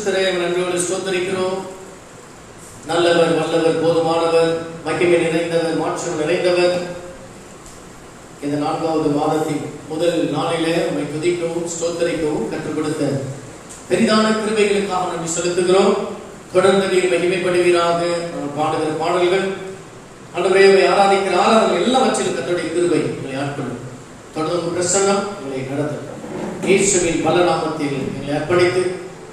பரிசுத்தரே நன்றியோடு ஸ்தோத்திரிக்கிறோம். நல்லவர், வல்லவர், போதுமானவர், மகிமை நிறைந்தவர், மாற்றம் நிறைந்தவர். இந்த 4வது மாதத்தின் முதல் நாளிலே உம்மை துதிக்கவும் ஸ்தோத்திரிக்கவும் கற்றுக் கொடுத்த பெரிதான கிருபைகளுக்காக நன்றி செலுத்துகிறோம். தொடர்ந்து நீர் மகிமைப்படுவீராக. பாடுகிற பாடல்கள், ஆண்டவரே ஆராதிக்கிற ஆராதனைகள் எல்லாவற்றிலும் கர்த்தருடைய கிருபை எங்களை ஆட்கொள்ளும். தொடர்ந்து பிரசன்னம் எங்களை நடத்தும். இயேசுவின் பல நாமத்தில் எங்களை அர்ப்பணித்து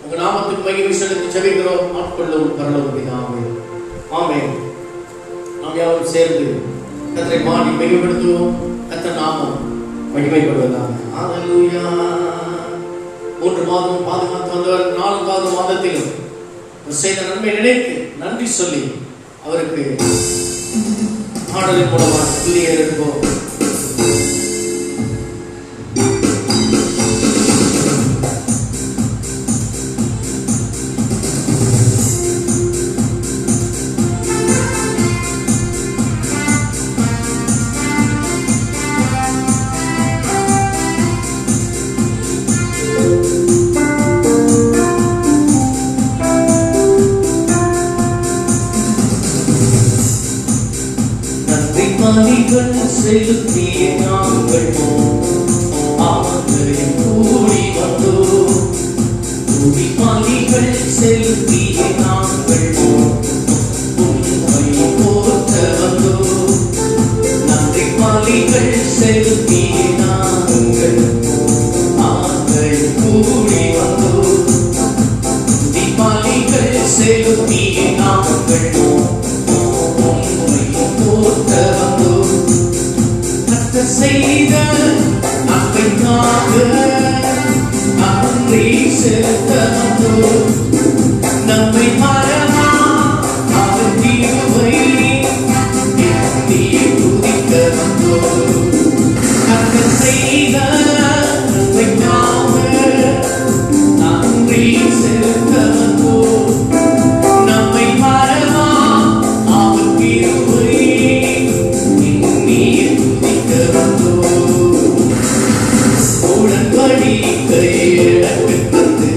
உங்கள் நாமத்துக்கு மகிமை செலுத்தி ஜெபிக்கிறோம். ஆட்கொள்ளும் பரலோக பிதாவே, ஆமென். நாம் யாரும் சேர்ந்து கர்த்தரை பாடி மகிமைப்படுத்துவோம். கர்த்தர் நாமம் மகிமைப்படுவதாக. ஹல்லேலூயா. 3 மாதம் பாதுகாத்து வந்தவர் 4வது மாதத்திலும் செய்த நன்மை நினைத்து நன்றி சொல்லி அவருக்கு பாடலின் மூலமாக துதியை எடுப்போம். செலுத்திய நாங்கள் அவர்களை கூடி வந்தோம். கூடி பலிகள் செலுத்திய நாங்கள் உம்மை போற்ற வந்தோம். நன்றி பலிகள் செலுத்திய நாங்கள் அவர்களை கூடி வந்தோம். கூடி பலிகள் செலுத்திய நாங்கள் உம்மை போற்ற வந்தோம். செய்த நன்மைக்காக நன்றி செலுத்த வந்தோம். நம்மை மறவா அவர் கிருபை எண்ணியே துதிக்க வந்தோம். கர்த்தர் செய்த நன்மைக்காக நன்றி செலுத்த வந்தோம். நம்மை மறவா அவர் கிருபை எண்ணியே உடன்படிக்கை எனக்கு தந்து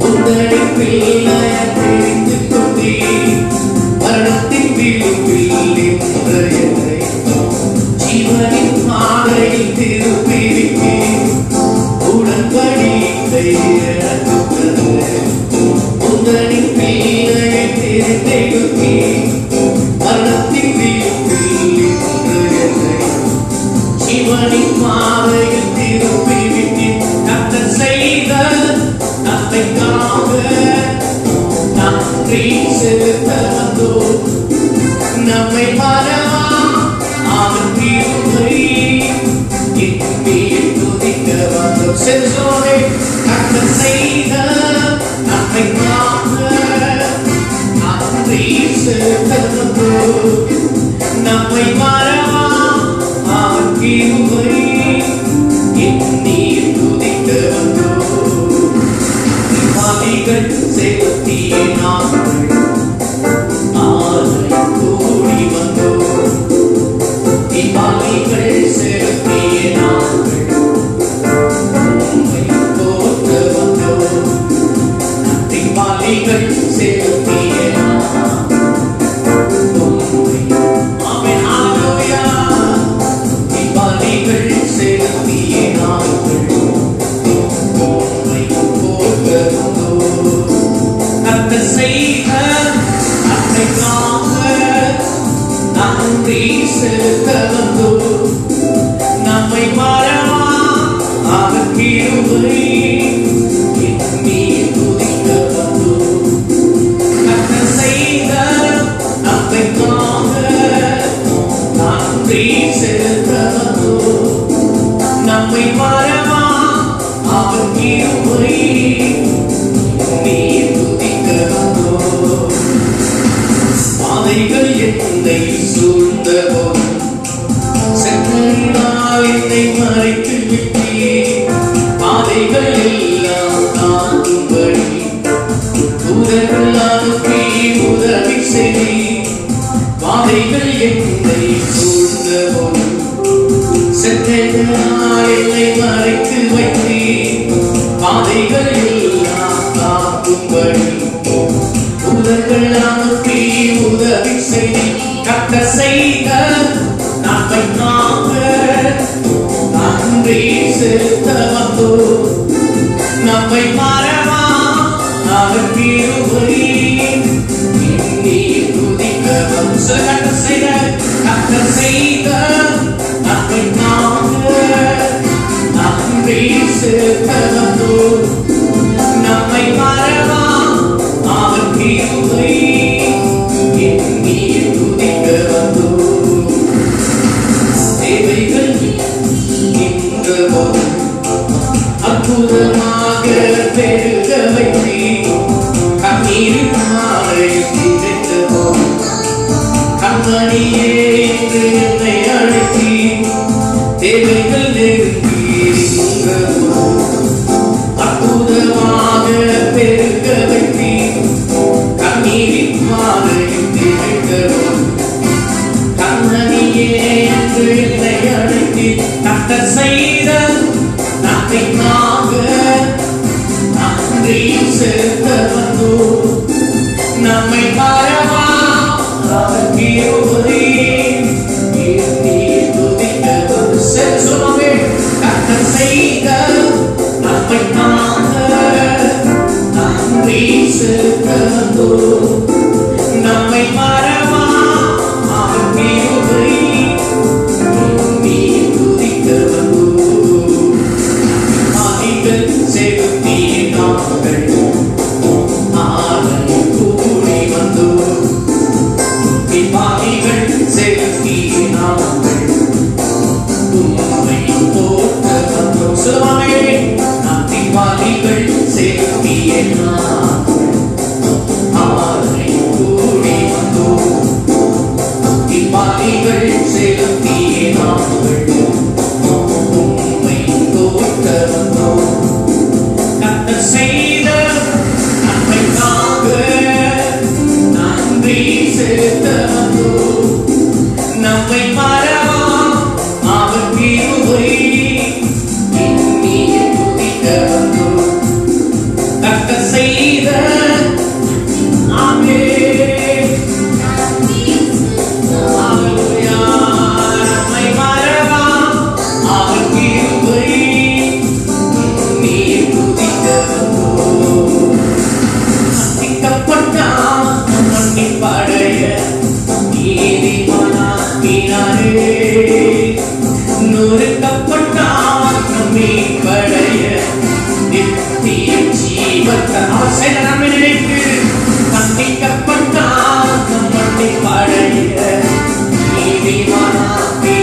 உந்தனை பிள்ளைய தெரிந்து கொண்டே மரணத்தின் விழுவில் நின்ற என்னை ஜீவனின் பாதையில் திருப்பிவிட்டேன். உடன்படிக்கை எனக்கு தந்து உந்தனை பிள்ளைய தெரிந்தெடுத்தேன். மரணத்தின் விழுவில் நின்ற என்னை ஜீவனின் பாதையில் திருப்பிவிட்டேன். கர்த்தர் செய்த நன்மைக்காக நன்றி செலுத்த வந்தோம். நம்மை மறவா அவர் கிருபை எண்ணியே துதிக்க வந்தோம். செல்சோரே கர்த்தர் செய்த நன்மைக்காக நன்றி செலுத்த வந்தோம். நம்மை மறவா அவர் கிருபை எண்ணியே துதிக்க வந்தோம். பலிகள் செலுத்திய நாங்கள் ஆலயம் கூடி வந்தோம். பலிகள் செலுத்திய நாங்கள் உம்மை போற்ற வந்தோம். பலிகள் செலுத்திய உம்மை, ஆமென், ஹல்லேலூயா. பலிகள் செலுத்திய நாங்கள் உம்மை போற்ற வந்தோம். கர்த்தர் செய்த நன்மைக்காக நன்றி செலுத்த வந்தோம். நம்மை மறவா அவர் கிருபை எண்ணியே துதிக்க வந்தோம். கர்த்தர் செய்த நன்மைக்காக நன்றி செலுத்த வந்தோம். நம்மை மறவா அவர் கிருபை எண்ணியே துதிக்க வந்தோம். பாதைகள் என்னை சூழ்ந்தபோது சென்றால் என்னை மறைத்து விட்டேன். பாதைகள் எல்லாம் தாங்கும்படி தூதர்கள் அனுப்பி உதவி செய்தேன். பாதைகள் என்னை சூழ்ந்தபோது சென்றால் என்னை மறைத்து வைத்தேன். பாதைகள் எல்லாம் காக்கும் செய்த நன்மைக்காக நன்றி செலுத்த வந்தோம். நம்மை மறவா அவர் கிருபை எண்ணி துதிக்க வந்தோம். சில கர்த்தர் செய்த நன்மைக்காக நன்றி செலுத்த வந்தோம். நம்மை மறவா அவர் கிருபை எண்ணி துதிக்க வந்தோம். தேவைகள் இன்றவும் அற்புதமாக பெருக வைத்தி கண்ணீரின் மாலையில் திரைத்தோம். கண்மணியே என்று என்னை அழைத்தி தேவைகள் நெருங்கி நின்றோம். அற்புதமாக பெருக வைத்தி கண்ணீரின் மாலையில் திரைத்தோம். கண்மணியே என்று என்னை அழைத்தி கர்த்தர் செய்த நன்மைக்காக நன்றி செலுத்த வந்தோம். நம்மை மறவா அவர் கிருபை எண்ணி துதிக்க வந்தோம். சொல்லுவாங்க, கர்த்தர் செய்த நன்மைக்காக நன்றி செலுத்த வந்தோம். நம்மை மறவா அவர் கிருபை எண்ணி துதிக்க வந்தோம். ஆதிகள் செலுத்திய நாங்கள் ஆதனை கூடி வந்தோம். பாதிகள் செலுத்திய நாங்கள் உம்மை போற்ற வந்தோம். சொல்லுவாங்க, நன்றி பாதிகள் செலுத்திய நாங்கள் ஆதனை கூடி வந்தோம். பாதிகள் செலுத்திய நாங்கள் உம்மை போற்ற வந்தோம். கர்த்தர் செய்த நன்மைக்காக நன்றி செலுத்த வந்தோம். நம்மை மறவா அவர் கிருபை எண்ணி துதிக்க வந்தோம். கர்த்தர் செய்த ஆமென் ஹல்லேலூயா. நம்மை மறவா அவர் கிருபை எண்ணி துதிக்க வந்தோம். மன்னிக்கப்பட்டான் மன்னிப்படைய நீதிமானாக்கினாரே. நொறுக்கப்பட்டான் மீட்படைய நித்திய ஜீவன் அவர் செய்த நன்மை நினைத்து. மன்னிக்கப்பட்டான் மன்னிப்படைய நீதிமானாக்கினாரே.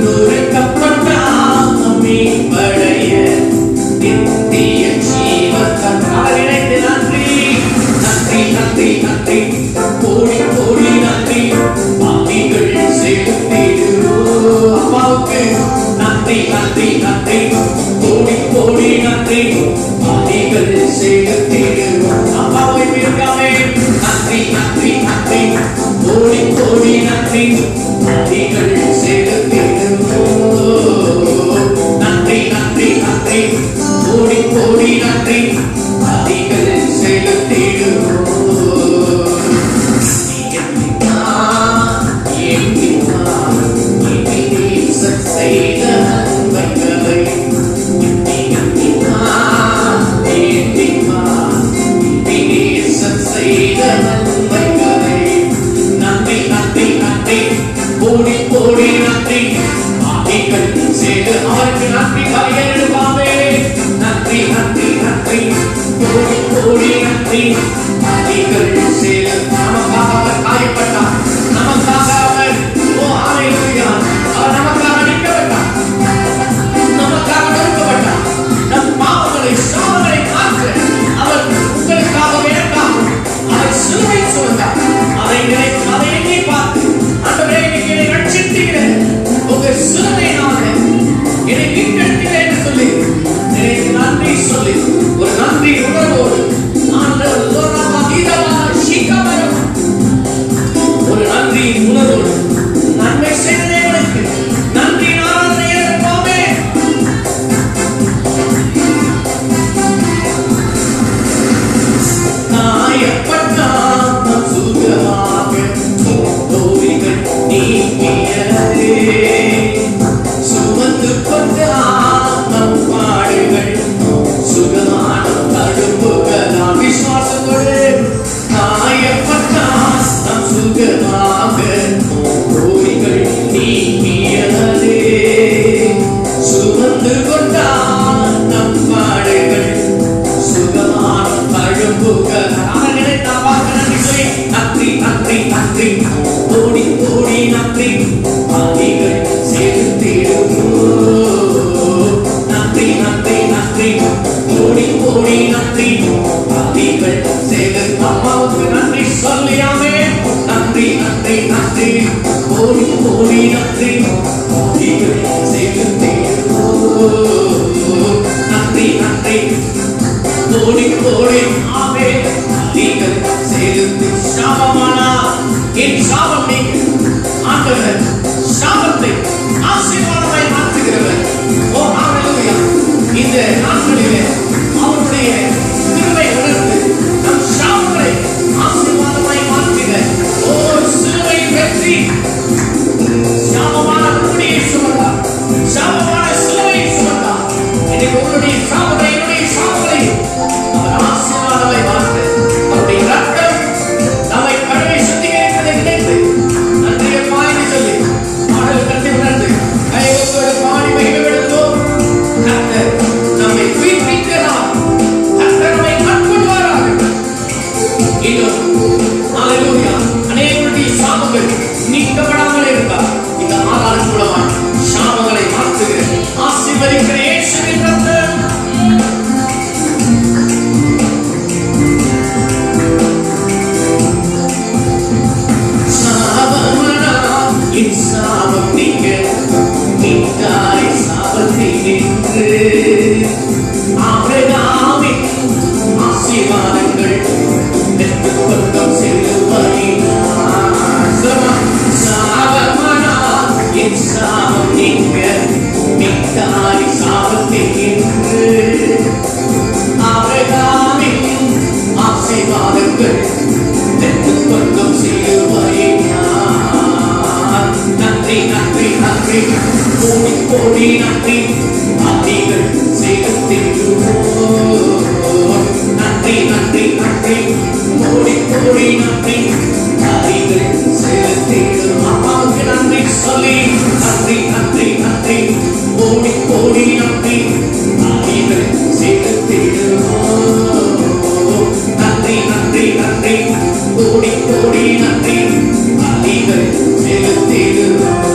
நொறுக்கப்பட்டான் மீட்படைய நித்திய ஜீவன் அவர் நினைத்து. நன்றி நன்றி நன்றி நன்றி கோடி கோடி நன்றி பாவிகள் செலுத்திடுவோம். அப்பாவுக்கு நன்றி நன்றி நன்றி கோடி கோடி நன்றி பாவிகள் செலுத்திடுவோம். அப்பாவை பிறக்காமே நன்றி நன்றி நன்றி கோடி கோடி நன்றி பாவிகள் செலுத்திடுவோம். நன்றி நன்றி நன்றி கோடி கோடி நன்றி பாவிகள் செலுத்திடுவோம். செய்த நன்மைகளை செய்த நன்மைகளை நன்றி நன்றி நன்றி கோடி கோடி நன்றி. கோடி கோடி நன்றி நன்றி நன்றி கோடி கோடி ஆவே நீங்கள் செலுத்தி சாபமானா என் சாபம் நீங்க ஆண்டவர் சாபத்தை ஆசீர்வாதமாய் மாற்றுகிறவர். ஓ ஹalleluya. இந்த நாட்களிலே அவருடைய கிருபை உணர்ந்து நம் சாபங்களை ஆசீர்வாதமாய் மாற்றுகிற ஓ சிலுவை வெற்றி சாபமான முடியை சுமந்தார், சாபமான சிலுவை சுமந்தார். இன்னைக்கு உங்களுடைய சாபங்களை என்னுடைய சாபங்களை அவர் ஆசீர்வாதமாய் மாற்ற அவருடைய ரத்தம் நம்மை கடமை சுத்திகரிப்பதை நினைத்து நன்றியை பாடி சொல்லி பாடல் கட்டி உணர்ந்து கைவத்தோடு பாடி மகிமைப்படுத்துவோம். கர்த்தர் நம்மை உயிர்ப்பிக்கிறார், கர்த்தர் நம்மை கட்டுவாராக. இன்னும் ஹalleluya. அநேகருடைய சாபங்கள் நீக்கப்படாமல் இருந்தார். இந்த ஆறாள் மூலமாய் சாபங்களை மாற்றுகிற ஆசீர்வதிக்கிற இயேசுவின் ரத்தம் சாபம் நீங்க நீங்காய் சாபத்தை நின்று ஆபிரகாமின் ஆசீர்வாதங்கள் பெற்றுக்கொண்டோம் சிலுவையினால். சாபமானா என் சாபம் நீங்க நீங்காய் சாபத்தை நின்று ஆபிரகாமின் ஆசீர்வாதங்கள் பெற்றுக்கொண்டோம் சிலுவையினால். நன்றி நன்றி நன்றி கோடி கோடி நன்றி அதிகள் செலுத்திடுவோம். நன்றி நன்றி நன்றி கோடி கோடி நன்றி அதிகள் செலுத்திடுவோம். அம்மாவுக்கு நன்றி சொல்லி நன்றி நன்றி நன்றி கோடி கோடி நன்றி அதிகள் செலுத்திடுவோம். நன்றி நன்றி நன்றி கோடி கோடி நன்றி அதிகள் செலுத்திடுவோம்.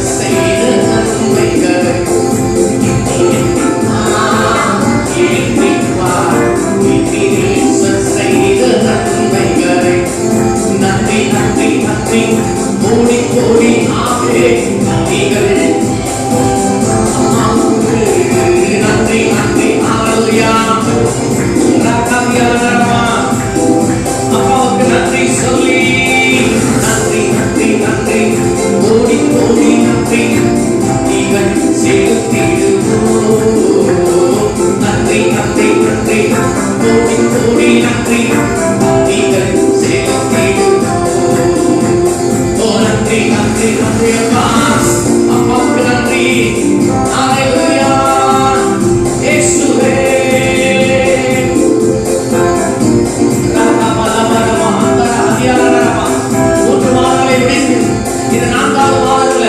செய்த நன்மைகளை செய்த நன்மைகளை நன்றி நன்றி நன்றி கோடி கோடி ஆவே நன்றிகள் நன்றி நன்றி ஹalleluya. அப்பாவுக்கு நன்றி சொல்லி நன்றி நன்றி நன்றி கோடி கோடி நன்றி நீங்கள் செலுத்திடுவோம். நன்றி நன்றி நன்றி கோடி கோடி நன்றி நீங்கள் செலுத்திடுவோம். ஓ நன்றி நன்றி நன்றி அப்பா, அப்பாவுக்கு நன்றி. ஹalleluya. இயேசுவே இது 4வது மாதத்துல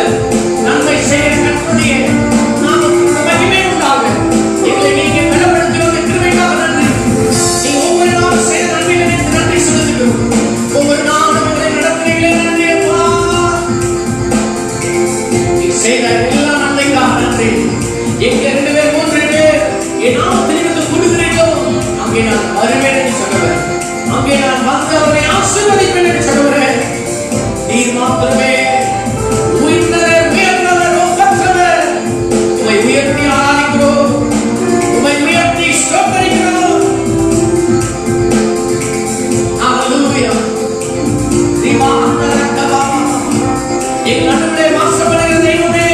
நன்மை செய்ய கர்த்தருடைய நாமத்துக்கு மகிமை உண்டாக. எங்களை நீங்க பலப்படுத்தின கிருபைக்காக நன்றி. நீங்க ஒவ்வொரு நாளும் செய்த நன்மைகளுக்கு நன்றி செலுத்துகிறோம். ஒவ்வொரு நாளும் எங்களை நடத்துகிறீங்களே நன்றி அப்பா. நீ செய்த எல்லா நன்மைக்காக நன்றி. எங்க 2 பேர் 3 பேர் என் நாமத்திலிருந்து கொடுக்கிறீர்களோ அங்கே நான் வருவேன் என்று சொன்னவர், அங்கே நான் வந்து அவரை ஆசீர்வதிப்பேன் என்று சொன்னவரே. நீர் மாத்திரமே உயர்ந்தவர் உயர்ந்தவர் ஒப்பற்றவர். உம்மை உயர்த்தி ஆராதிக்கிறோம், உம்மை உயர்த்தி ஸ்தோத்திரிக்கிறோம். ஹalleluya. திவாந்தரக்கவா எங்கள் நடுவிலே வாசப்படுகிற தெய்வமே,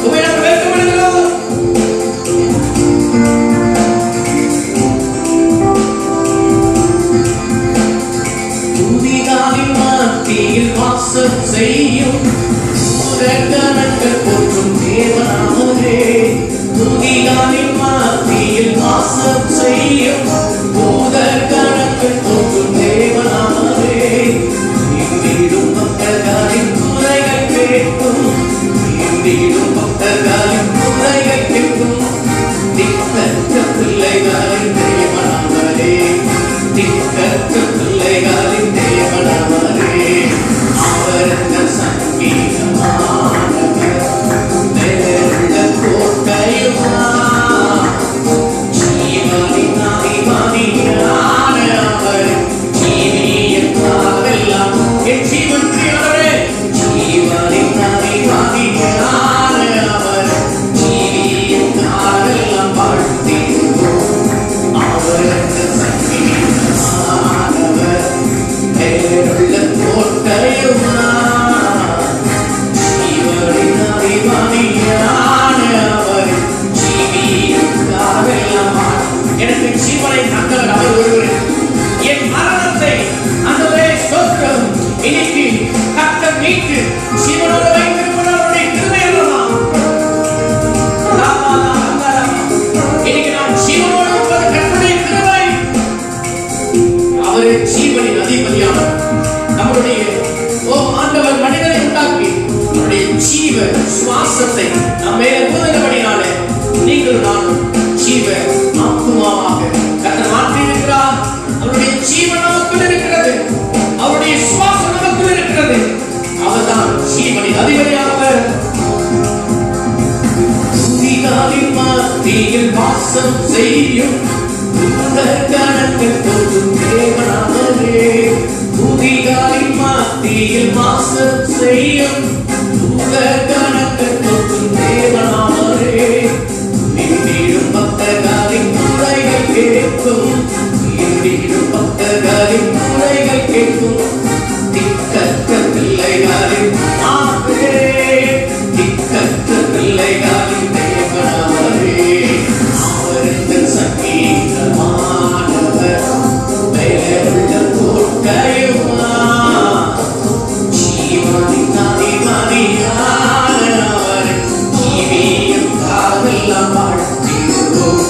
உம்மை நாங்கள் வேண்டுகிறோம். துதிகளின் மத்தியில் வாசம் செய்யும் கணக்கள் போற்றும் தேவனாமரே. துதிகளின் மத்தியில் வாசம் செய்யும் கணக்கள் போற்றும் தேவனாமரே. இன்றிடும் பக்தர்களின் குறைகள் கேட்கும், இன்றிடும் பக்தர்களின் குறைகள் கேட்கும். திக்கற்ற பிள்ளைகளின் தேவனாமரே, திக்கற்ற பிள்ளைகளின் தேவனாமரே. அவரது சங்கீதமானவர் கோட்டையுமா ஜீவ ஜீவ சுவாசத்தை நம்ம மேல ஊதினபடினாலே நீங்களும் நானும் ஜீவ ஆத்துமாவாக கர்த்தர் மாற்றி இருக்கிறார். அவருடைய ஜீவன் நமக்குள் இருக்கிறது, அவருடைய சுவாசம் நமக்குள் இருக்கிறது. அவர்தான் ஜீவனின் அதிபதியானவர். துதிகளின் மத்தியில் வாசம் செய்யும் கணக்கு போதும் தேவனானவரே. துதிகளின் மத்தியில் வாசம் செய்யும் கணக்கு போதும் தேவனானவரே. இன்றிடும் பக்தர்களின் குறைகள் கேட்கும், இன்றிடும் பக்தர்களின் குறைகள் கேட்கும். திக்கற்ற பிள்ளைகளின் ஆவே, திக்கற்ற பிள்ளைகளின் தேவனானவரே. அவருக்கு சங்கீதமானவர், மேலுள்ள கோட்டையுமா, ஜீவனின் அதிபதியானவர். ஜீவியம் காவெல்லாம் வாழ்த்திடுவோம்,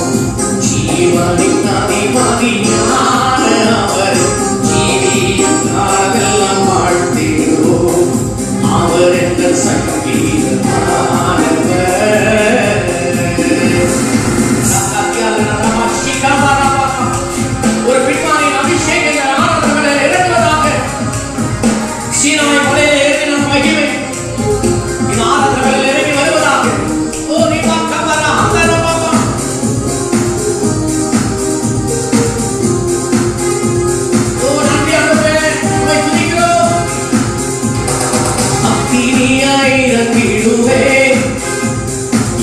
ஜீவனின் அதிபதியானவர். ஜீவியம் காவெல்லாம் வாழ்த்திடுவோம், அவர் எங்கள் சங்கீதமானவர். ஒரு பின்மாரின் அபிஷேகங்கள் ஆனந்தங்களில் இறங்குவதாக. சீனாய் மலையில் இறங்கின மகிமை இந்த ஆனந்தங்களில் இறங்கி வருவதாக. ஓ நீமா கபரா ஹந்தர பாபா. ஓ நன்றி ஆண்டவரே, உம்மை துதிக்கிறோம். அக்கினியாய் இறங்கிடுவே,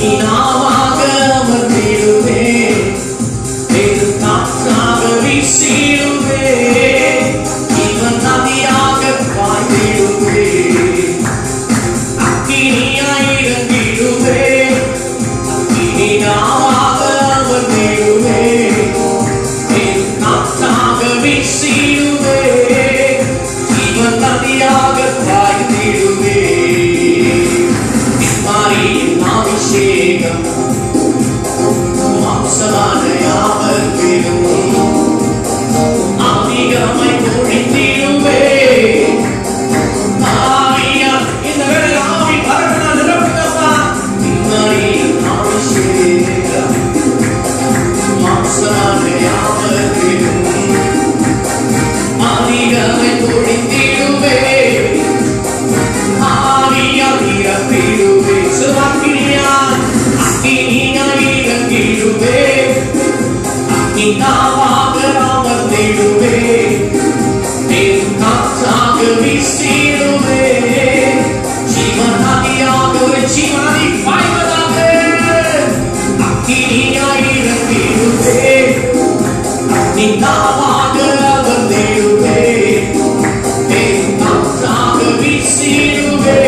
இனாமாக அமர்ந்திடுவே, காற்றாக வீசிடுவே, இவன் நதியாக பாய்ந்திடுவே. அக்கினியாய் இறங்கிடுவே, அக்கினியாக அமர்ந்திடுவே, காற்றாக வீசிடுவே, இவன் நதியாக பாய்ந்திடுவே. மாரியின் அபிஷேகம் மாம்சமான யாவர் மேலும் அதிகமாய் பொழிந்திடுவே. ஆவியா இந்த வேளையில் ஆவி பரவலாக நிரப்புங்கப்பா. மாரியின் அபிஷேகம் மாம்சமான யாவர் மேலும் அதிகமாய் பொழிந்திடுவே. ஆவியா நிரப்பிடுவே. சுவாக்கினியான் அக்கினியாய் இறங்கிடுவே, அக்கினியாக அமர்ந்திடுவே, காற்றாக வீசிடுவே, ஜீவநதியாக ஒரு ஜீவநதி பாய்வதாக. அக்கினியாய் இறங்கிடுவே, அக்கினியாக அமர்ந்திடுவே, காற்றாக வீசிடுவே,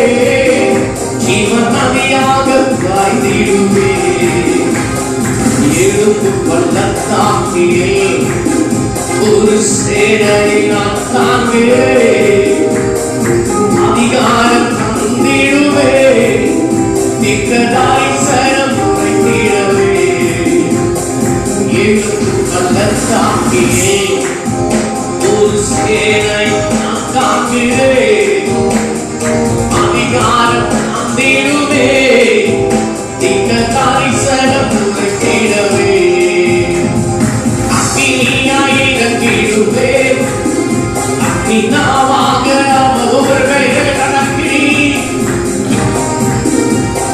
ஜீவநதியாக பாய்ந்திடுவே. எழுந்து பள்ளத்தாக்கிலே ஒரு சேனையை நான் தாங்குவேன், அதிகாரம் தந்திடுவே, திக்கதாய் சரம் உரைத்திடவே. எழுந்து பள்ளத்தாக்கிலே ஒரு சேனை நான் தாங்குவேன், அதிகாரம் தந்திடுவே, திக்கதாய் சரம் உரைத்திடவே. அக்கினியாய் இறங்கிடுவே, அக்கினியாக ஒவ்வொரு வேளையில் அக்கினி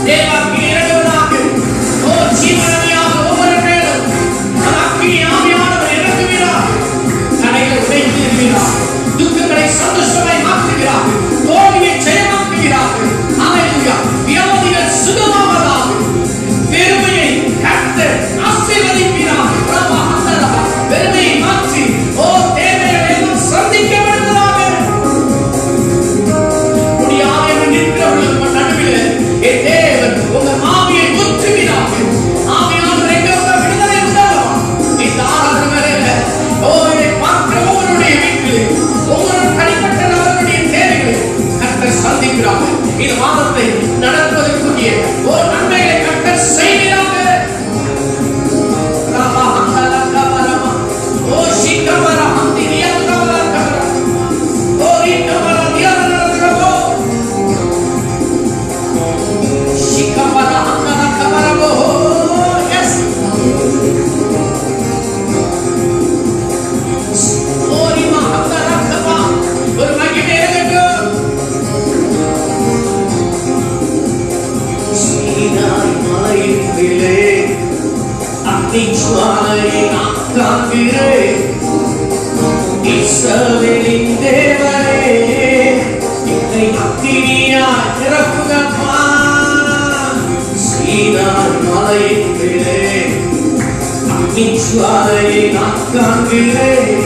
தேவாக்கினி இறங்குவதாக. ஓ ஜீவநதியாக ஒவ்வொரு வேளையிலும் அக்கினி ஆவியானவர் இறங்குகிறார். தடைகளை உடைத்து இருக்கிறார், துக்கங்களை சந்தோஷமாய் மாற்றி காண்கிறேன். இஸ்ரவேலின் தேவனே, என்னை அக்கினியாய் நிரப்புங்கப்பா. சீனாய் மலையின் மேலே அக்கினி ஜுவாலையை நான் காண்கிறேன்.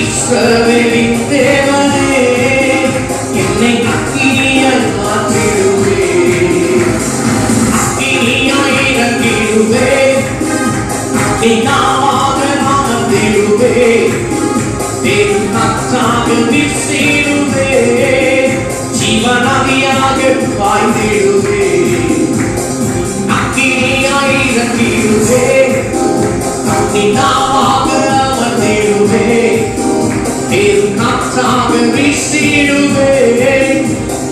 இஸ்ரவேலின் தேவனே, என்னை அக்கினியாய் மாற்றிடுவே. அக்கினியாய் இறங்கிடுவே. அக்கினியாக மாற்றிடுவே. தேவன் காற்றாக வீசிடுவே. ஜீவநதியாக பாய்ந்திடுவே. அக்கினியாய் இறங்கிடுவே. அக்கினியாக அமர்ந்திடுவே. தேவன் காற்றாக வீசிடுவே.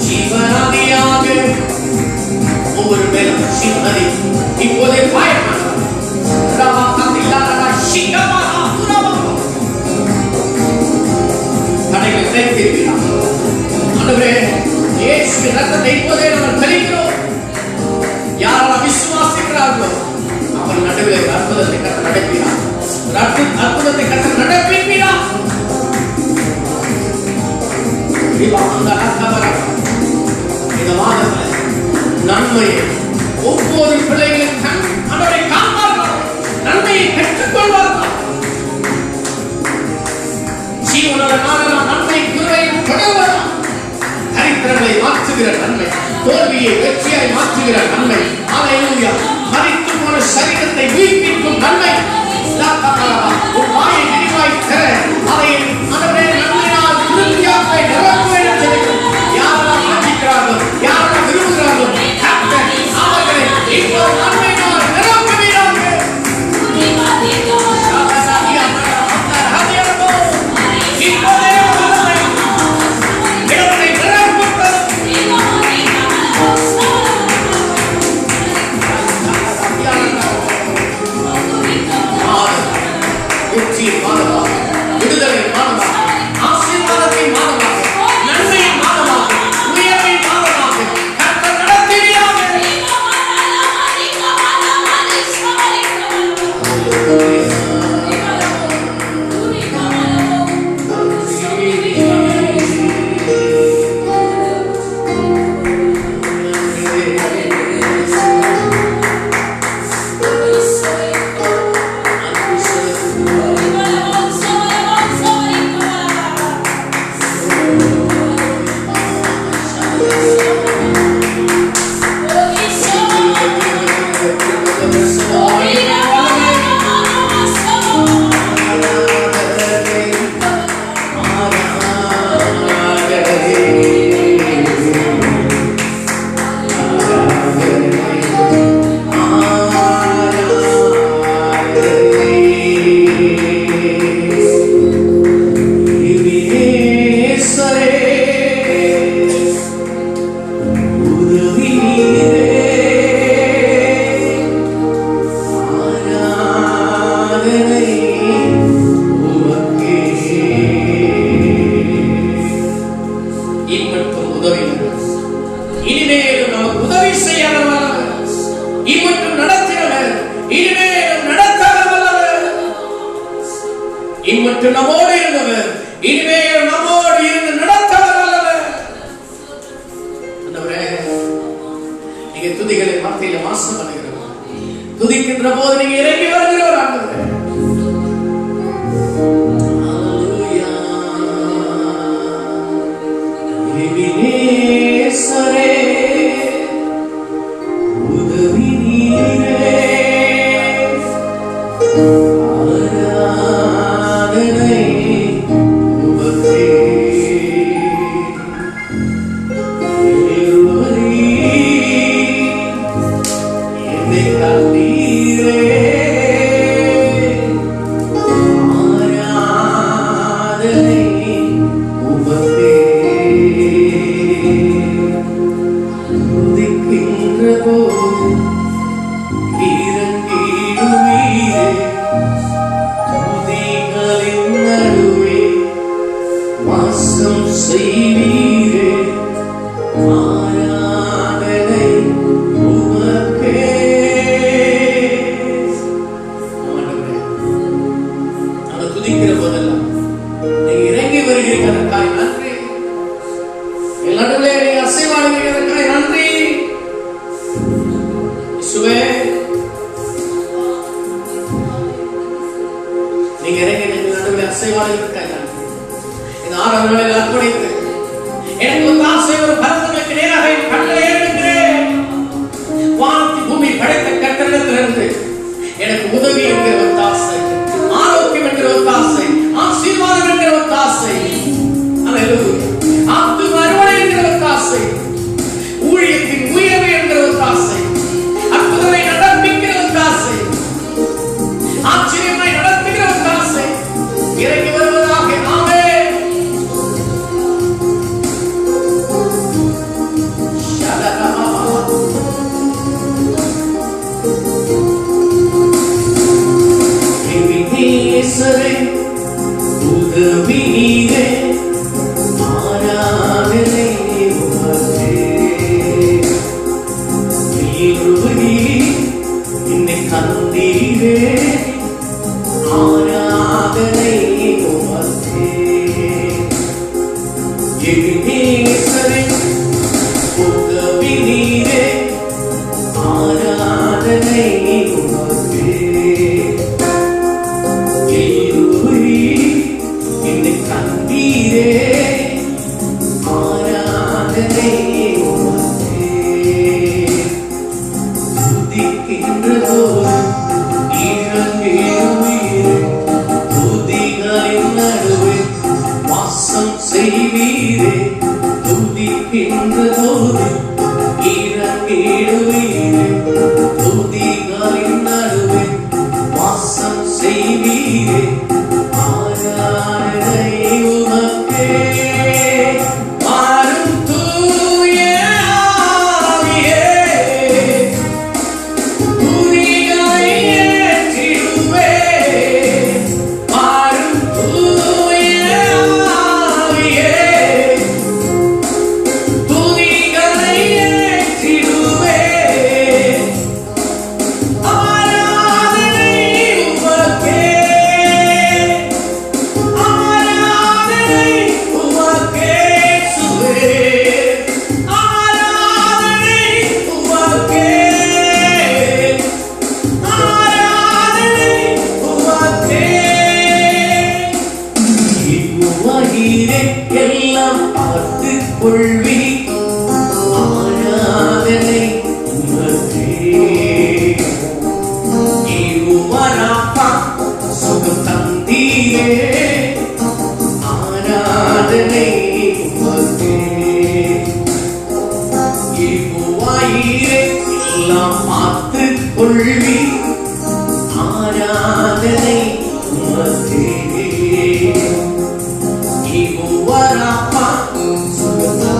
ஜீவநதியாக ஒவ்வொரு மேலும் சின்னதி இப்போதே பாயமான தடைகளை சேர்த்திருக்கிறார். ஆண்டவரே, இயேசு ரத்தத்தை இப்போதே நாங்கள் தெளிக்கிறோம். யாரெல்லாம் விசுவாசிக்கிறார்களோ அவர் நடுவில் அற்புதத்தை கர்த்தர் நடப்பினார். அற்புதத்தை கர்த்தர் நடப்பினார். இந்த மாதத்தில் நன்மையை ஒவ்வொரு பிள்ளைகளும் ஆண்டவரை காண்பார்கள். நன்மையை பெற்றுக்கொள்வார்கள். ஜீவனோட நாளெல்லாம் நன்மை குறையும் தொடர்வதால் தரித்திரங்களை மாற்றுகிற நன்மை, தோல்வியை வெற்றியாய் மாற்றுகிற நன்மை. ஹல்லேலூயா. மரித்து போன சரீரத்தை உயிர்ப்பிக்கும் நன்மை. உன் வாயை விரிவாய் திற. அதை ஆண்டவரே நன்மையால் உறுதியாக நிரப்ப வேண்டும் சொல்லுங்கள். யாரெல்லாம் வாஞ்சிக்கிறார்கள், யாரெல்லாம் விரும்புகிறார்கள், கர்த்தர் அவர்களை இப்போது நன்மையினால் நிரப்புவீராக. விடுதலை மாதமாக, ஆசீர்வாதத்தின் மாதமாக, நன்மையின் மாதமாக, உயர்வின் மாதமாக கர்த்தர் நடத்துவீராக. இனிமேலும் நமக்கு உதவி செய்யவர், இம்மட்டும் நடத்தினவர், இனிமேலும் நடத்தவர், இம்மட்டும் நம்மோடு இருந்தவர், இனிமேலும் நம்மோடு இருந்து நடத்தவர் அல்லவர். நீங்க துதிகளை வார்த்தையில வாசம் பண்ணுகிறவர், துதிக்கின்ற போது நீங்க இறங்கி வருகிறவர் ஆண்டவரே. துதிக்கிற போதெல்லாம் நீங்க இறங்கி வருகிறீர்கள் நன்றி. நடுவிலே நீங்க அசைவாடுகிறீர்கள் நன்றி. இயேசுவே நீங்க இறங்கி நடுவிலே அசைவாடுகிறீர்கள் நன்றி. இந்த 6ஆம் நாளில் அர்ப்பணித்து எனக்கு ஒரு ஆசை, ஒரு பரதங்களுக்கு நேராக என் கண்களை ஏறெடுக்கிறேன். வானத்தை பூமி படைத்த கர்த்தரிடத்திலிருந்து எனக்கு உதவி என்கிற ஒரு ஆசை, ஆரோக்கியம் என்கிற ஒரு ஆசை, ஆசீர்வாதம் என்கிற ஒரு ஆசை, ஆத்தும அறுவடை என்கிற ஒரு ஆசை, ஊழியத்தின் உயர்வு என்கிற ஒரு ஆசை, அற்புதங்களை நடப்பிக்கிற ஒரு ஆசை, ஆச்சரியமாய் நடத்துகிற ஒரு ஆசை இறங்கி வருவதாக. ஆமென். உதவி நீரே, ஆராதனை உமக்கே. என்னை கண்டீரே, ஆராதனை உமக்கே. எபினேசரே, உதவி நீரே, ஆராதனை உமக்கே. என்னை கண்டீரே, ஆராதனை உமக்கே. துதிக்கின்றதோடு இறங்குவீரே, துதிகளின் நடுவே வாசம் செய்வீரே. துதிக்கின்றதோடு இறங்குவீரே, துதிகளின் நடுவே வாசம் செய்வீரே. ஆராதனை உமக்கே. வாரும் தூய ஆவியே, துதிகளை ஏற்றிடுவே. வாரும் தூய ஆவியே, துதிகளை ஏற்றிடுவே. எல்லாம் பார்த்து கொள்வி, ஆராதனை உமக்கே. யெகோவா சுகம் தந்தீரே, ஆராதனை உமக்கே. யெகோவா எல்லாம் பார்த்து கொள்வி, ஆராதனை உமக்கே. யெகோவா சுகம்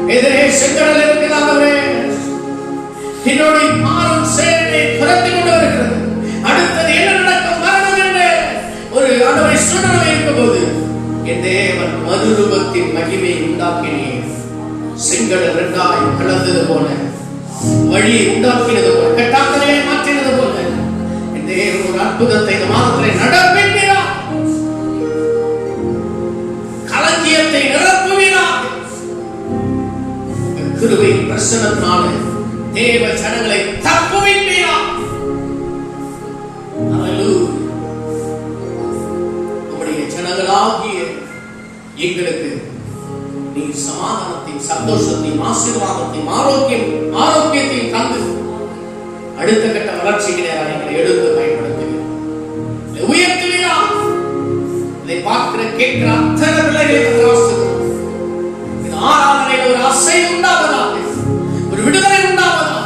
எதிரே செங்கடல் இருக்கிறார்களே என்னோட பாரம் சேனை துரத்தி கொண்டு வருகிறது. அடுத்தது என்ன நடக்கும்? மரணம் என்று ஒரு ஆண்டவரை சூழ்நிலை இருக்கும்போது என் தேவன் மறுரூபத்தின் மகிமையை உண்டாக்கினேன். செங்கடல் இரண்டாய் கலந்தது போல, வழியை உண்டாக்கினது போல, கட்டாக்கலையை மாற்றினது போல என் தேவன் ஒரு அற்புதத்தை இந்த மாதத்திலே நடப்பிக்கிறார். களஞ்சியத்தை நிரப்புகிறார். கிருபை பிரசன்னத்தினால தேவ ஜனங்களை தப்புவிக்கிறார். நம்முடைய ஜனங்களாகிய எங்களுக்கு நீ சமாதானத்தையும் சந்தோஷத்தையும் ஆசீர்வாதத்தையும் ஆரோக்கியத்தையும் தந்து அடுத்த கட்ட வளர்ச்சிக்கு நேராக எங்களை எடுத்து பயன்படுத்துகிறார், உயர்த்துகிறார். இதை பார்க்கிற கேட்கிற அத்தனை பிள்ளைகளை இந்த ஆராதனையில் ஒரு அசை உண்டாவதாக, ஒரு விடுதலை உண்டாவதாக,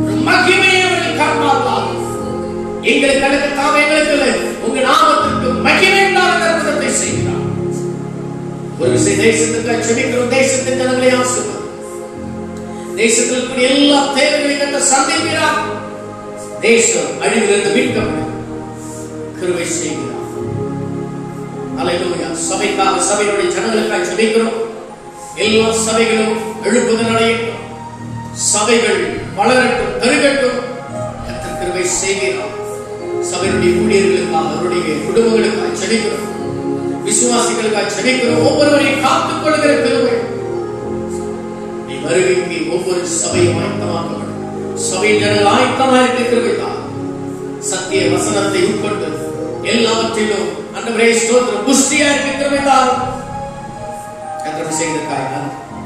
ஒரு மகிமையை அவர்கள் காண்பார்களாக. எங்களுக்கு அடுக்கத்தாக எங்களுக்கு உங்க நாமத்திற்கு மகிமை உண்டாக அற்புதத்தை செய்கிறார். ஒரு விஷயம் தேசத்துக்காக செபிக்கிறோம். தேசத்தின் ஜனங்களை ஆசீர்வதி. தேசத்தில் இருக்கிற எல்லா தேவைகளையும் கத்த சந்திக்கிறார். தேசம் அழிவிலிருந்து மீட்கப்பட கிருபை செய்கிறார். அல்லேலூயா. சபைக்காக சபையுடைய ஜனங்களுக்காக செபிக்கிறோம். எல்லா சபைகளும் எழுப்புதல் அடையட்டும், சபைகள் வளரட்டும், பெருகட்டும். கர்த்தர் கிருபை செய்கிறார். சபையுடைய ஊழியர்களுக்காக, அவருடைய குடும்பங்களுக்காக செபிக்கிறோம். விசுவாசிகளுக்காக செபிக்கிறோம். ஒவ்வொருவரையும் காத்துக் கொள்கிற கிருபை நீ வருகைக்கு ஒவ்வொரு சபையும் ஆயத்தமாக்கப்படும். சபை ஜனங்கள் ஆயத்தமாக இருக்கிறார். சத்திய வசனத்தை உட்கொண்டு எல்லாவற்றிலும் ஆண்டவரே ஸ்தோத்திரம் புஷ்டியா இருக்கிறார். கர்த்தர் செய்ததற்காக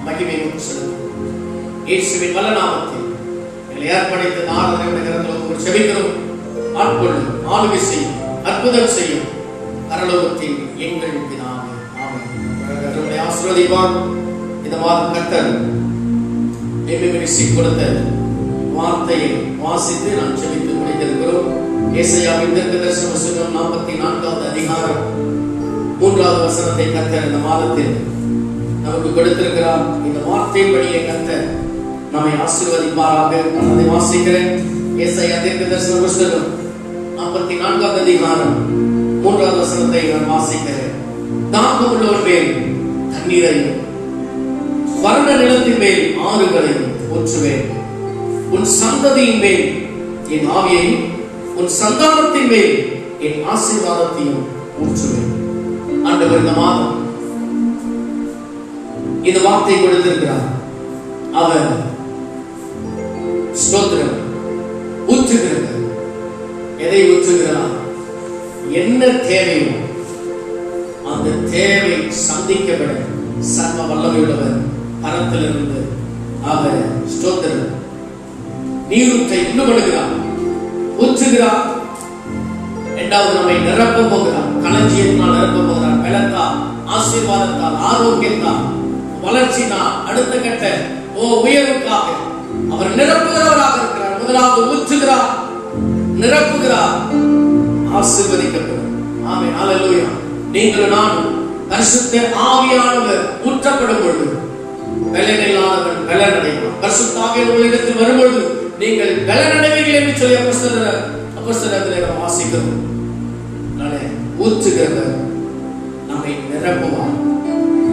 மகிமையை செலுத்துகிறோம். இயேசுவின் வல்ல நாமத்தில் எங்களை அர்ப்பணித்து ஆராதனை கரத்தில் செபிக்கிறோம். ஆட்கொள்ளும், ஆளுகை செய்யும், அற்புதம் செய்யும் பரலோகத்தில் எங்கள் பிதாவே. ஆமென். கர்த்தரை ஆசீர்வதிப்பார். இந்த மாதம் கர்த்தர் எங்களுக்கு கொடுத்த வார்த்தையை வாசித்து நாம் ஜெபித்து முடித்திருக்கிறோம். ஏசாயாவின் தீர்க்கதரிசன புத்தகம் 44வது அதிகாரம் 3வது வசனத்தை கர்த்தர் இந்த மாதத்தில் நமக்கு கொடுத்திருக்கிறார். இந்த வார்த்தையின்படியே கர்த்தர் நம்மை ஆசீர்வதிப்பாராக. நான் அதை வாசிக்கிறேன். ஏசாயா தீர்க்கதரிசன புத்தகம் 44வது அதிகாரம் 3வது வசனத்தை நான் வாசிக்கிறேன். தாகம் உள்ளவர் மேல் தண்ணீரையும் வறண்ட நிலத்தின் மேல் ஆறுகளையும் ஊற்றுவேன். உன் சந்ததியின் மேல் என் ஆவியையும் உன் சந்தானத்தின் மேல் என் ஆசீர்வாதத்தையும் ஊற்றுவேன். ஆண்டவர் இந்த மாதம் இந்த வார்த்தை கொடுத்திருக்கிறார். அவர் ஸ்தோத்திரம் ஊற்றுகிறார். எதை ஊற்றுகிறார்? என்ன தேவையோ அந்த தேவை சந்திக்கப்பட சர்வ வல்லமையுள்ளவர் பரத்திலிருந்து அவர் ஸ்தோத்திரம் நீரூற்றை உண்டுபடுகிறார், ஊற்றுகிறார். இரண்டாவது நம்மை நிரப்ப போகிறார். களஞ்சியத்தினால் நிரப்ப போகிறார். பலத்தால், ஆசீர்வாதத்தால், ஆரோக்கியத்தால், வளர்ச்சினால், அடுத்த கட்ட உயர்வுக்காக அவர் நிரப்புகிறவராக இருக்கிறார். முதலாவது ஊற்றுகிறார், நிரப்புகிறார், ஆசீர்வதிக்கப்படும். ஆமென். ஹல்லேலூயா. நீங்களும் நானும் பரிசுத்த ஆவியானவர் ஊற்றப்படும் பொழுது பலன் இல்லாதவன் பலன் அடைவான். பரிசுத்த ஆவியானவர் உங்களிடத்தில் வரும்பொழுது நீங்கள் பலன் அடைவீர்கள் என்று சொல்லி அப்போஸ்தலத்திலே நாம் வாசிக்கிறோம். ஊற்றுகிறவர் நம்மை நிரப்புவார்.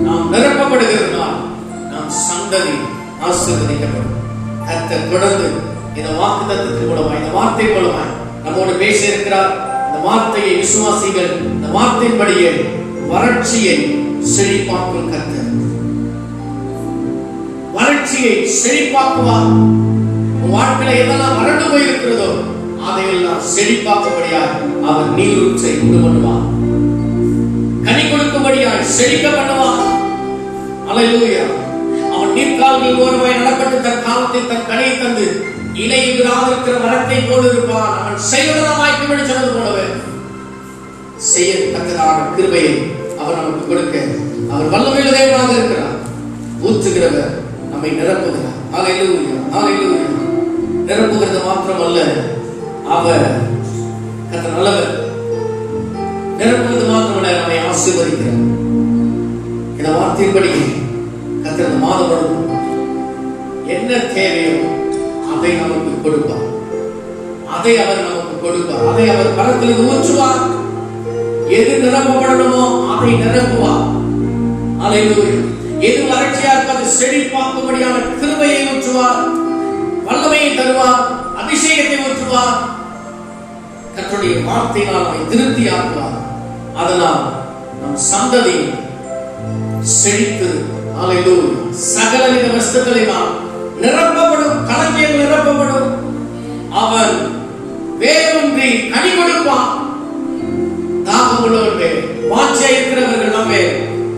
நாம் நிரப்பப்படுகிறதுனால் நாம் சந்ததி ஆசீர்வதிக்கப்படும். கர்த்தர் தொடர்ந்து இந்த வாக்குத்தத்தத்தின் மூலமாய், இந்த வார்த்தை மூலமாய் நம்மோடு பேச இருக்கிறார். இந்த வார்த்தையை விசுவாசிகள் இந்த வார்த்தையின்படியே வறட்சியை செழிப்பாக்கும் கர்த்தர் வறட்சியை செழிப்பாக்குவார். வாழ்க்கையில எதெல்லாம் வறண்டு போயிருக்கிறதோ அதையெல்லாம் செழிப்பாக்கும்படியாய் அவர் நீரூற்றை உண்டு பண்ணுவார். கனி கொடுக்கும்படியாய் செழிக்க பண்ணுவார். அல்லேலூயா. அவன் நீர்க்கால்கள் ஓரமாய் நடப்பட்டு தன் காலத்தில் தன் கனியை தந்து இலையுதிராது இருக்கிற மரத்தை போல் இருப்பான். அவன் செய்வதெல்லாம் வாய்க்கும்படி சொன்னது போலவே செய்யத்தக்கதான கிருபையை அவர் நமக்கு கொடுக்க அவர் வல்லமையுள்ள தேவனாக இருக்கிறார். ஊற்றுகிறவர் நம்மை நிரப்புகிறார். ஹல்லேலூயா, ஹல்லேலூயா. நிரப்புகிறது மாத்திரமல்ல, அவர் கர்த்தர் நல்லவர். நிரப்புகிறது மாத்திரமல்ல, நம்மை ஆசீர்வதிக்கிறார். இந்த வார்த்தையின்படி கர்த்தர் இந்த மாதம் என்ன தேவையோ அதை நமக்கு கொடுப்பார். அதை அவர் நமக்கு கொடுப்பார். அதை அவர் கரத்தில் ஊற்றுவார். எது நிரப்பப்படணுமோ அதை நிரப்புவார். அல்லேலூயா. எது வறட்சியா இருப்பது செழிப்பாக்கும்படியான கிருபையை ஊற்றுவார், வல்லமையை தருவார், அபிஷேகத்தை ஊற்றுவார். கர்த்தருடைய வார்த்தையினால் நம்மை திருப்தியாக்குவார். அதனால் நம் சந்ததி செழித்து அல்லேலூயா சகலவித வஸ்துக்களினால் நிரப்பப்படும், களஞ்சியம் நிரப்பப்படும். அவன் வேரூன்றி கனி கொடுப்பான். தாகம் உள்ளவர்கள், வாஞ்சை இருக்கிறவர்கள் நம்மை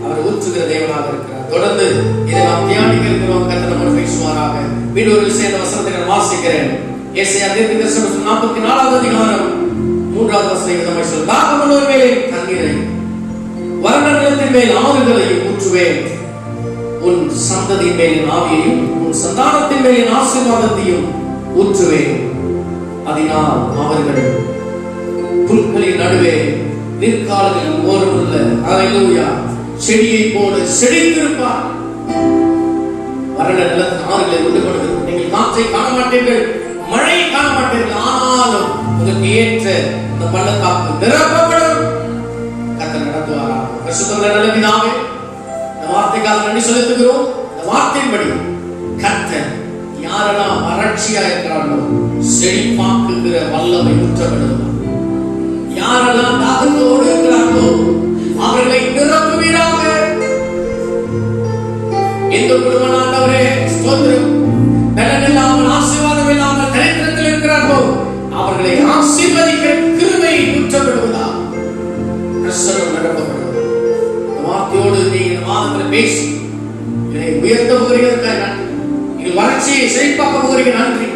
அவர் ஊற்றுகிற தேவனாக இருக்கிறார். தொடர்ந்து இதை நாம் தியானிக்க இருக்கிறோம். கர்த்தர் நம்மோடு பேசுவாராக. மீண்டும் ஒரு விஷயம் வசனத்தை நான் வாசிக்கிறேன். ஏசாயா தீர்க்கதரிசனம் 44வது அதிகாரம் 3வது வசனம் சொல்லுகிறது, தாகம் உள்ளவர் மேலே தண்ணீரை, வறண்ட நிலத்தின் மேல் ஆறுகளையும் ஊற்றுவேன். உன் சந்ததியின் மேல் என் ஆவியையும் உன் சந்தானத்தின் மேல் என் ஆசீர்வாதத்தையும் ஊற்றுவேன். அதனால் அவர்கள் புல்களின் நடுவே நிற்கால்களில் ஓரமுள்ள அல்லேலூயா செடியை போல செழித்திருப்பார். வறண்ட நிலத்தின் ஆறுகளை உண்டு கொடுக்கிறது. நீங்கள் காற்றை காண மாட்டீர்கள், மழையை காண மாட்டீர்கள், ஆனாலும் உங்களுக்கு ஏற்ற இந்த பள்ளத்தாக்கு நிரப்பப்படும். கர்த்தர் நடத்துவாராக. பரிசுத்தமுள்ள நல்ல பிதாவே, இந்த வார்த்தைக்காக நன்றி செலுத்துகிறோம். இந்த வார்த்தையின்படி கர்த்தர் யாரெல்லாம் வறட்சியா இருக்கிறார்களோ செழிப்பாக்குகிற வல்லமை ஊற்றப்படுவார். யாரெல்லாம் தாகத்தோடு இருக்கிறார்களோ அவர்களை நிரப்புவீராக. எந்த குடும்பம் ஆண்டவரே ஸ்தோத்திரம், பலன் இல்லாமல் ஆசீர்வாதம் இல்லாமல் தரித்திரத்தில் இருக்கிறார்களோ அவர்களை ஆசீர்வதிக்க கிருபை ஊற்றப்படுவதா, பிரசன்னம் நடப்பப்படுவதா. இந்த வார்த்தையோடு நீங்க இந்த மாதத்தில் பேசி என்னை உயர்த்த போகிறீர்கள் நன்றி. நீங்கள் வறட்சியை செழிப்பாக்க போகிறீர்கள் நன்றி.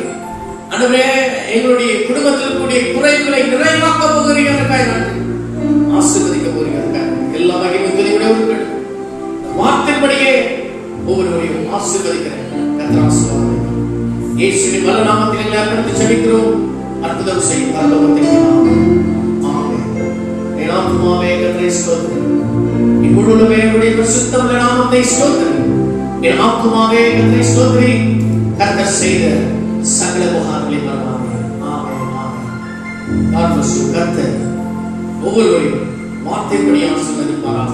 ஆண்டவரே, எங்களுடைய குடும்பத்தில் கூடிய குறைகளை நிறைவாக்க போகிறீர்கள் நன்றி. ஆசீர்வதிக்க போகிறீர்கள். எல்லா வகையும் துதியுடைய வார்த்தைப்படியே ஒவ்வொருவரையும் ஆசீர்வதிக்கிறேன். கர்த்தர் ஆசீர்வதிப்பார். இயேசுவின் வல்ல நாமத்தில் எங்களை அர்ப்பணித்து ஜெபிக்கிறோம். அற்புதம் செய்யும் பரலோகத்தின் பிதாவே, ஆமென். என் ஆத்துமாவே கர்த்தரை ஸ்தோத்திரி, என் முழுவதுமே அவருடைய பரிசுத்த நாமத்தை ஸ்தோத்திரி. என் ஆத்துமாவே கர்த்தரை ஸ்தோத்திரி, கர்த்தர் செய்த சகல உபகாரங்களை மறவாதே. ஆமென், ஆமென். கர்த்தர் ஒவ்வொருவரையும் வார்த்தைப்படி ஆசீர்வதிப்பாராக.